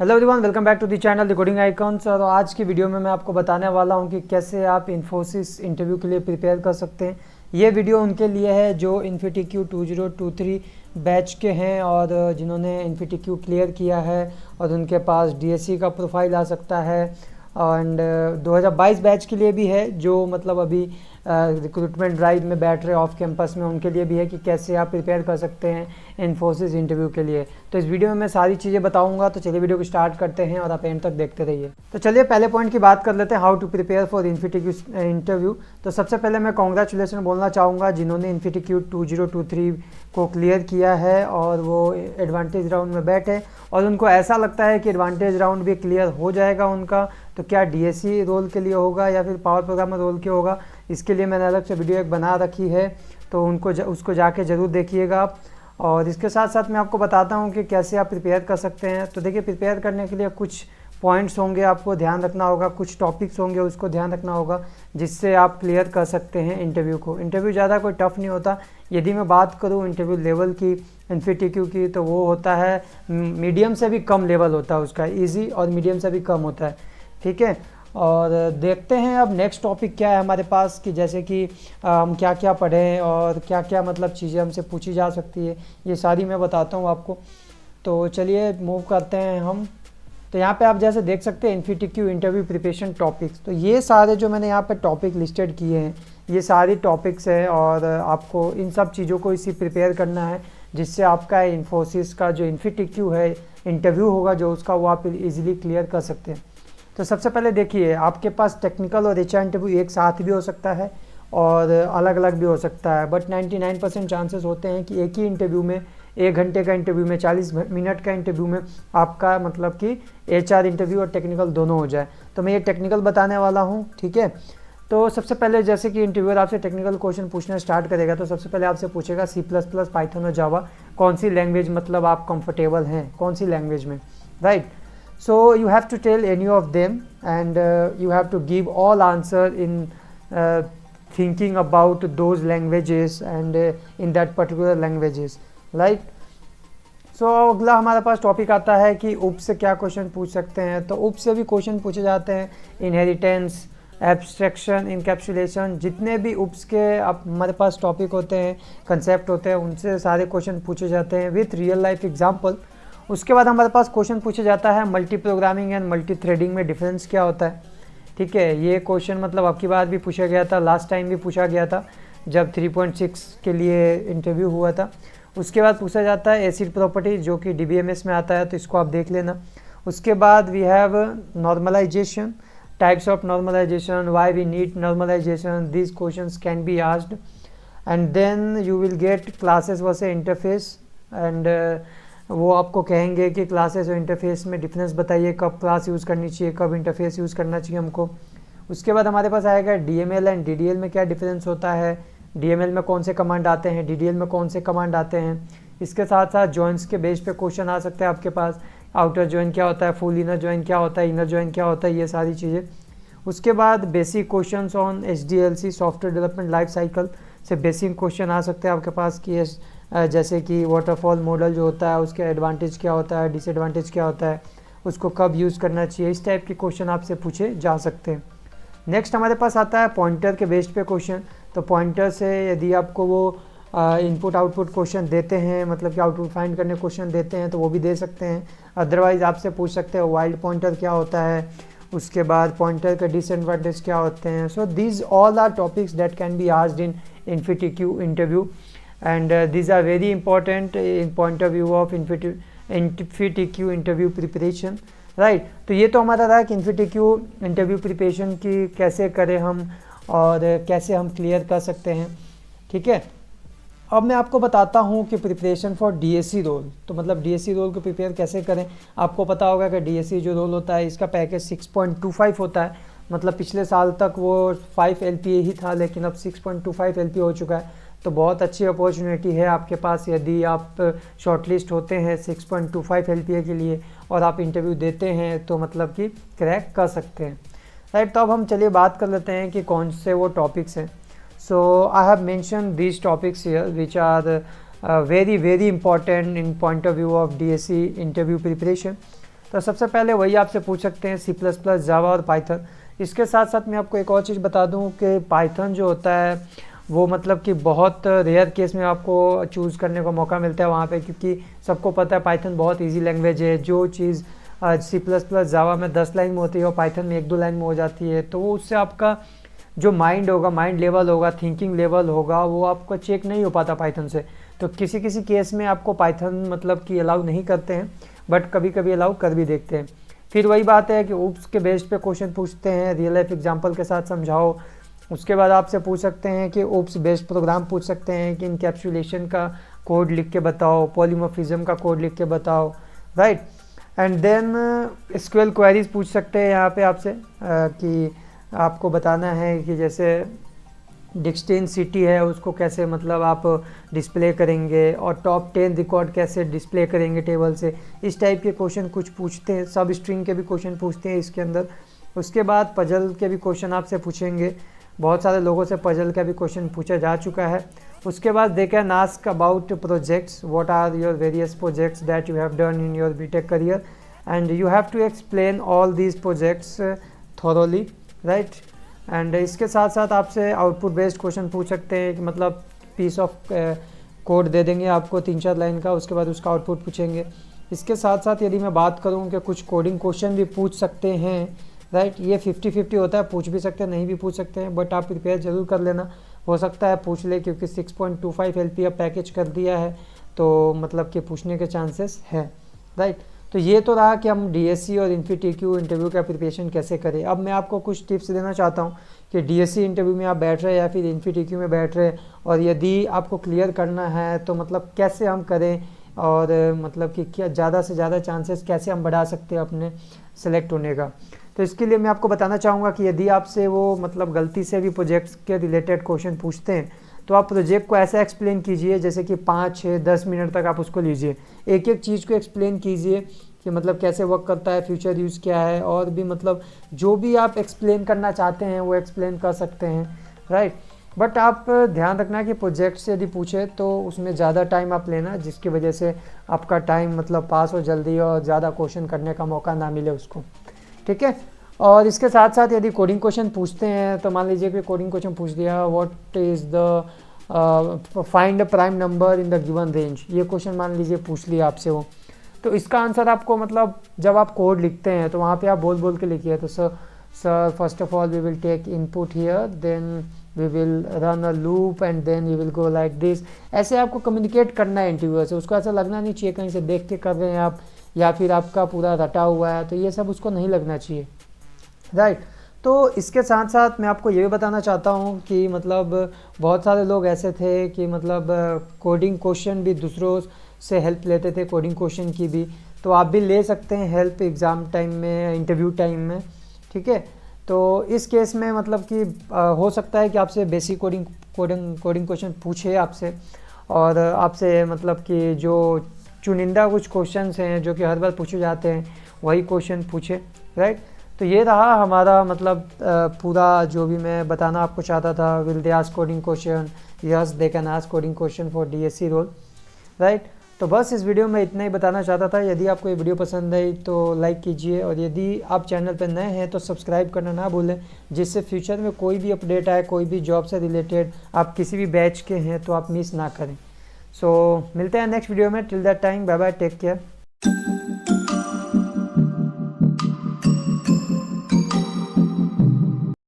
Hello everyone, welcome back to the channel the coding icons. और आज की video में मैं आपको बताने वाला हूं कि कैसे आप इन्फोसिस इंटरव्यू के लिए प्रिपेयर कर सकते हैं। ये वीडियो उनके लिए है जो इन्फिटिक्यू 2023 बैच के हैं और जिन्होंने इन्फिटिक्यू क्लियर किया है और उनके पास डीएससी का प्रोफाइल आ सकता है। एंड 2022 बैच के लिए भी है जो मतलब अभी रिक्रूटमेंट ड्राइव में बैठ रहे ऑफ कैंपस में, उनके लिए भी है कि कैसे आप प्रिपेयर कर सकते हैं इन्फोसिस इंटरव्यू के लिए। तो इस वीडियो में मैं सारी चीज़ें बताऊंगा, तो चलिए वीडियो को स्टार्ट करते हैं और आप एंड तक देखते रहिए। तो चलिए पहले पॉइंट की बात कर लेते हैं, हाउ टू प्रिपेयर फॉर इन्फिटिक्यू इंटरव्यू। तो सबसे पहले मैं कॉन्ग्रेचुलेसन बोलना चाहूँगा जिन्होंने इन्फिटिक्यू 2023 को क्लियर किया है और वो एडवांटेज राउंड में बैठे और उनको ऐसा लगता है कि एडवांटेज राउंड भी क्लियर हो जाएगा उनका। तो क्या डीएससी रोल के लिए होगा या फिर पावर प्रोग्रामर रोल के होगा, इसके लिए मैंने अलग से वीडियो एक बना रखी है, तो उसको जाके ज़रूर देखिएगा आप। और इसके साथ साथ मैं आपको बताता हूँ कि कैसे आप प्रिपेयर कर सकते हैं। तो देखिए, प्रिपेयर करने के लिए कुछ पॉइंट्स होंगे, आपको ध्यान रखना होगा, कुछ टॉपिक्स होंगे उसको ध्यान रखना होगा, जिससे आप क्लियर कर सकते हैं इंटरव्यू को। इंटरव्यू ज़्यादा कोई टफ नहीं होता। यदि मैं बात करूँ इंटरव्यू लेवल की इन्फिटिक्यू की, तो वो होता है मीडियम से भी कम लेवल होता है उसका, ईजी और मीडियम से भी कम होता है, ठीक है। और देखते हैं अब नेक्स्ट टॉपिक क्या है हमारे पास, कि जैसे कि हम क्या क्या पढ़ें और क्या क्या मतलब चीज़ें हमसे पूछी जा सकती है, ये सारी मैं बताता हूँ आपको। तो चलिए मूव करते हैं हम। तो यहाँ पे आप जैसे देख सकते हैं इन्फिटिक्यू इंटरव्यू प्रिपरेशन टॉपिक्स, तो ये सारे जो मैंने यहाँ पे टॉपिक लिस्टेड किए हैं ये सारी टॉपिक्स है और आपको इन सब चीज़ों को इसी प्रिपेयर करना है, जिससे आपका इन्फोसिस का जो इन्फिटिक्यू है इंटरव्यू होगा जो उसका, वो आप इजीली क्लियर कर सकते हैं। तो सबसे पहले देखिए, आपके पास टेक्निकल और एचआर इंटरव्यू एक साथ भी हो सकता है और अलग अलग भी हो सकता है, बट 99% चांसेस होते हैं कि एक ही इंटरव्यू में, 1 घंटे का इंटरव्यू में, 40 मिनट का इंटरव्यू में आपका मतलब कि एचआर इंटरव्यू और टेक्निकल दोनों हो जाए। तो मैं ये टेक्निकल बताने वाला हूँ, ठीक है। तो सबसे पहले जैसे कि इंटरव्यूअर आपसे टेक्निकल क्वेश्चन पूछना स्टार्ट करेगा, तो सबसे पहले आपसे पूछेगा C++, पाइथन और जावा कौन सी लैंग्वेज मतलब आप कंफर्टेबल हैं, कौन सी लैंग्वेज में, right. So you have to tell any of them and you have to give all answer in thinking about those languages and in that particular languages, right? So अगला हमारे पास topic आता है कि उप से क्या क्वेश्चन पूछ सकते हैं। तो उप से भी क्वेश्चन पूछे जाते हैं, इनहेरिटेंस, एब्स्ट्रैक्शन, इनकैप्सुलेशन, जितने भी उप्स के आप हमारे पास टॉपिक होते हैं, कंसेप्ट होते हैं, उनसे सारे क्वेश्चन पूछे जाते हैं विथ रियल लाइफ एग्जाम्पल। उसके बाद हमारे पास क्वेश्चन पूछा जाता है multi programming and multi threading में डिफरेंस क्या होता है, ठीक है। ये क्वेश्चन मतलब अब की बार भी पूछा गया था, लास्ट टाइम भी पूछा गया था जब 3.6 के लिए इंटरव्यू हुआ था। उसके बाद पूछा जाता है एसिड प्रॉपर्टी, जो कि DBMS में आता है, तो इसको आप देख लेना। उसके बाद we have normalisation, types of normalisation, why we need normalisation, these questions can be asked. And then you will get classes versus interface, and वो आपको कहेंगे कि क्लासेस और इंटरफेस में डिफरेंस बताइए, कब क्लास यूज़ करनी चाहिए, कब इंटरफेस यूज़ करना चाहिए हमको। उसके बाद हमारे पास आएगा DML एंड DDL में क्या डिफरेंस होता है, DML में कौन से कमांड आते हैं, DDL में कौन से कमांड आते हैं। इसके साथ साथ जॉइंट्स के बेस पे क्वेश्चन आ सकते हैं आपके पास, आउटर जॉइन क्या होता है, फुल इनर जॉइन क्या होता है, इनर जॉइन क्या होता है, ये सारी चीज़ें। उसके बाद basic question on SDLC, software development life cycle से बेसिक क्वेश्चन आ सकते हैं आपके पास कि जैसे कि वाटरफॉल मॉडल जो होता है उसके एडवांटेज क्या होता है, डिसएडवांटेज क्या होता है, उसको कब यूज़ करना चाहिए, इस टाइप के क्वेश्चन आपसे पूछे जा सकते हैं। नेक्स्ट हमारे पास आता है पॉइंटर के बेस्ड पे क्वेश्चन। तो पॉइंटर से यदि आपको वो इनपुट आउटपुट क्वेश्चन देते हैं, मतलब कि आउटपुट फाइंड करने क्वेश्चन देते हैं, तो वो भी दे सकते हैं। अदरवाइज आपसे पूछ सकते हैं वाइल्ड पॉइंटर क्या होता है, उसके बाद पॉइंटर के डिसएडवांटेज क्या होते हैं। So these all are topics that can be asked in इन्फिटिक्यू interview and these are very important in point of view of इन्फिटिक्यू इंटरव्यू प्रिपरेशन, राइट। तो ये तो हमारा रहा कि इन्फिटिक्यू इंटरव्यू प्रिपरेशन की कैसे करें हम और कैसे हम क्लियर कर सकते हैं, ठीक है। अब मैं आपको बताता हूँ कि प्रिपरेशन फॉर DSC रोल, तो मतलब DSC रोल को प्रिपेयर कैसे करें। आपको पता होगा कि DSC जो रोल होता है इसका पैकेज 6.25 होता है, मतलब पिछले साल तक वो 5 LPA ही था, लेकिन अब 6.25 LPA हो चुका है। तो बहुत अच्छी अपॉर्चुनिटी है आपके पास, यदि आप शॉर्टलिस्ट होते हैं 6.25 LPA के लिए और आप इंटरव्यू देते हैं तो मतलब कि क्रैक कर सकते हैं, राइट। तो अब हम चलिए बात कर लेते हैं कि कौन से वो टॉपिक्स हैं। So I have mention these topics here which are very important in point of view of DSC interview preparation. तो सबसे पहले वही आपसे पूछ सकते हैं सी प्लस प्लस, जावा और पाइथन। इसके साथ साथ मैं आपको एक और चीज़ बता दूं कि पाइथन जो होता है वो मतलब कि बहुत रेयर केस में आपको चूज़ करने का मौका मिलता है वहाँ पे, क्योंकि सबको पता है पाइथन बहुत इजी लैंग्वेज है। जो चीज़ सी प्लस प्लस जावा में 10 लाइन में होती है वो पाइथन में 1-2 लाइन में हो जाती है। तो वो उससे आपका जो माइंड होगा, माइंड लेवल होगा, थिंकिंग लेवल होगा, वो आपका चेक नहीं हो पाता पाइथन से। तो किसी किसी केस में आपको पाइथन मतलब कि अलाउ नहीं करते हैं, बट कभी कभी अलाउ कर भी देखते हैं। फिर वही बात है कि ऊप्स के बेस्ड पे क्वेश्चन पूछते हैं, रियल लाइफ एग्जांपल के साथ समझाओ। उसके बाद आपसे पूछ सकते हैं कि ऊप्स बेस्ड प्रोग्राम पूछ सकते हैं कि इनकैप्सुलेशन का कोड लिख के बताओ, पॉलीमॉर्फिज्म का कोड लिख के बताओ, right. And then SQL queries पूछ सकते हैं यहाँ पे आपसे कि आपको बताना है कि जैसे डिस्टेंट सिटी है उसको कैसे मतलब आप डिस्प्ले करेंगे, और टॉप 10 रिकॉर्ड कैसे डिस्प्ले करेंगे टेबल से। इस टाइप के क्वेश्चन कुछ पूछते हैं, सब स्ट्रिंग के भी क्वेश्चन पूछते हैं इसके अंदर। उसके बाद पजल के भी क्वेश्चन आपसे पूछेंगे, बहुत सारे लोगों से पजल का भी क्वेश्चन पूछा जा चुका है। उसके बाद they can ask about projects, what are your various projects that you have done in your BTech career, and you have to explain all these projects thoroughly, right. And इसके साथ साथ आपसे आउटपुट बेस्ड क्वेश्चन पूछ सकते हैं कि मतलब piece of code दे देंगे आपको 3-4 लाइन का, उसके बाद उसका आउटपुट पूछेंगे। इसके साथ साथ यदि मैं बात करूं कि कुछ कोडिंग क्वेश्चन भी पूछ सकते हैं, राइट। ये 50-50 होता है, पूछ भी सकते हैं, नहीं भी पूछ सकते हैं, बट आप प्रिपेयर जरूर कर लेना। हो सकता है पूछ ले, क्योंकि 6.25 LPA पैकेज कर दिया है तो मतलब कि पूछने के चांसेस है, राइट। तो ये तो रहा कि हम डीएससी और इन्फीटीक्यू इंटरव्यू का प्रिपरेशन कैसे करें। अब मैं आपको कुछ टिप्स देना चाहता हूँ कि डीएससी इंटरव्यू में आप बैठ रहे हैं या फिर इन्फीटीक्यू में बैठ रहे हैं, और यदि आपको क्लियर करना है तो मतलब कैसे हम करें, और मतलब कि क्या ज़्यादा से ज़्यादा चांसेस कैसे हम बढ़ा सकते हैं अपने सेलेक्ट होने का। तो इसके लिए मैं आपको बताना चाहूँगा कि यदि आपसे वो मतलब गलती से भी प्रोजेक्ट्स के रिलेटेड क्वेश्चन पूछते हैं तो आप प्रोजेक्ट को ऐसा एक्सप्लेन कीजिए जैसे कि 5-6-10 मिनट तक आप उसको लीजिए, एक एक चीज़ को एक्सप्लेन कीजिए कि मतलब कैसे वर्क करता है, फ्यूचर यूज़ क्या है, और भी मतलब जो भी आप एक्सप्लेन करना चाहते हैं वो एक्सप्लेन कर सकते हैं, राइट। बट आप ध्यान रखना कि प्रोजेक्ट से यदि पूछे तो उसमें ज़्यादा टाइम आप लेना, जिसकी वजह से आपका टाइम मतलब पास हो जल्दी और ज़्यादा क्वेश्चन करने का मौका ना मिले उसको, ठीक है। और इसके साथ साथ यदि कोडिंग क्वेश्चन पूछते हैं तो मान लीजिए कि कोडिंग क्वेश्चन पूछ दिया, what is the find prime number in the given range, ये क्वेश्चन मान लीजिए पूछ लिया आपसे वो। तो इसका आंसर आपको मतलब जब आप कोड लिखते हैं तो वहाँ पे आप बोल बोल के लिखिए। तो sir first of all we will take input here, then we will run a loop and then we will go like this. ऐसे आपको कम्युनिकेट करना है इंटरव्यूअर से, उसको ऐसा लगना नहीं चाहिए कहीं से देख के कर रहे हैं आप, या फिर आपका पूरा रटा हुआ है, तो ये सब उसको नहीं लगना चाहिए, राइट। तो इसके साथ साथ मैं आपको ये भी बताना चाहता हूँ कि मतलब बहुत सारे लोग ऐसे थे कि मतलब कोडिंग क्वेश्चन भी दूसरों से हेल्प लेते थे, कोडिंग क्वेश्चन की भी, तो आप भी ले सकते हैं हेल्प एग्ज़ाम टाइम में, इंटरव्यू टाइम में, ठीक है। तो इस केस में मतलब कि हो सकता है कि आपसे बेसिक कोडिंग क्वेश्चन पूछे आपसे, और आपसे मतलब कि जो चुनिंदा कुछ क्वेश्चंस हैं जो कि हर बार पूछे जाते हैं वही क्वेश्चन पूछे, राइट। तो ये रहा हमारा मतलब पूरा जो भी मैं बताना आपको चाहता था। Will they ask coding question, yes they can ask coding question for DSC role, right. तो बस इस वीडियो में इतना ही बताना चाहता था। यदि आपको ये वीडियो पसंद आई तो लाइक कीजिए, और यदि आप चैनल पर नए हैं तो सब्सक्राइब करना ना भूलें, जिससे फ्यूचर में कोई भी अपडेट आए, कोई भी जॉब से रिलेटेड, आप किसी भी बैच के हैं तो आप मिस ना करें। सो मिलते हैं नेक्स्ट वीडियो में, till that time bye bye, take care.